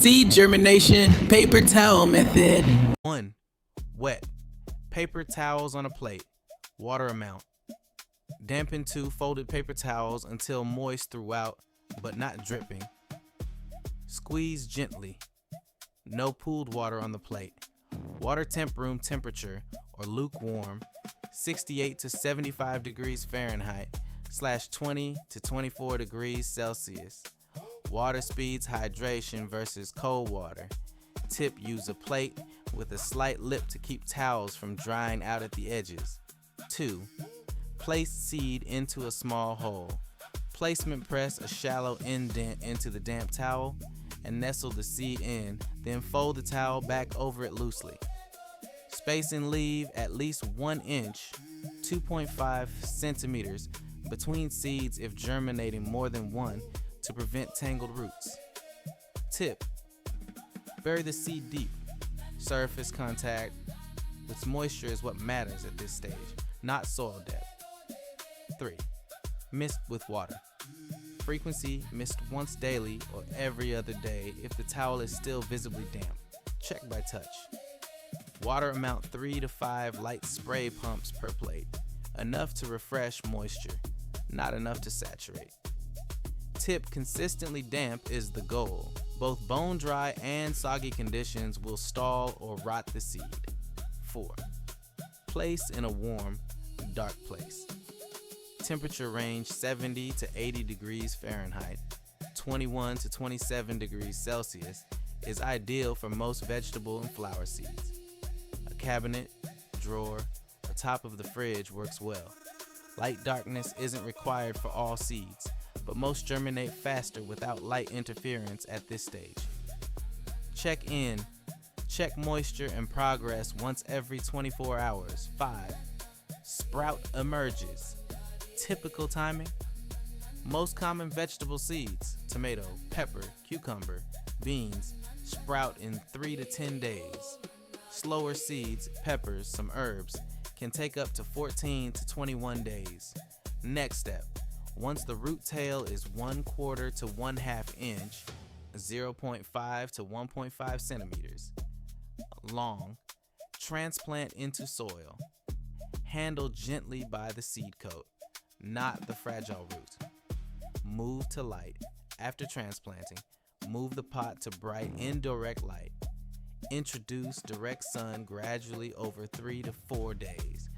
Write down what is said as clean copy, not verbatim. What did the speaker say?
Seed germination, paper towel method. 1. Wet. Paper towels on a plate. Water amount. Dampen 2 folded paper towels until moist throughout, but not dripping. Squeeze gently. No pooled water on the plate. Water temp room temperature or lukewarm, 68 to 75 degrees Fahrenheit / 20 to 24 degrees Celsius. Water speeds hydration versus cold water. Tip: use a plate with a slight lip to keep towels from drying out at the edges. 2. Place seed into a small hole. Placement: press a shallow indent into the damp towel and nestle the seed in, then fold the towel back over it loosely. Space and leave at least 1 inch, 2.5 centimeters, between seeds if germinating more than one to prevent tangled roots. Tip: bury the seed deep. Surface contact with moisture is what matters at this stage, not soil depth. 3. Mist with water. Frequency: mist once daily or every other day if the towel is still visibly damp. Check by touch. Water amount: 3 to 5 light spray pumps per plate. Enough to refresh moisture, not enough to saturate. Tip: consistently damp is the goal. Both bone dry and soggy conditions will stall or rot the seed. 4. Place in a warm, dark place. Temperature range 70 to 80 degrees Fahrenheit, 21 to 27 degrees Celsius is ideal for most vegetable and flower seeds. A cabinet, drawer, or top of the fridge works well. Light darkness isn't required for all seeds, but most germinate faster without light interference at this stage. Check moisture and progress once every 24 hours. 5. Sprout emerges. Typical timing: most common vegetable seeds, tomato, pepper, cucumber, beans, sprout in 3 to 10 days. Slower seeds, peppers, some herbs, can take up to 14 to 21 days. Next step: once the root tail is 1/4 to 1/2 inch, 0.5 to 1.5 centimeters long, transplant into soil. Handle gently by the seed coat, not the fragile root. Move to light. After transplanting, move the pot to bright indirect light. Introduce direct sun gradually over 3 to 4 days.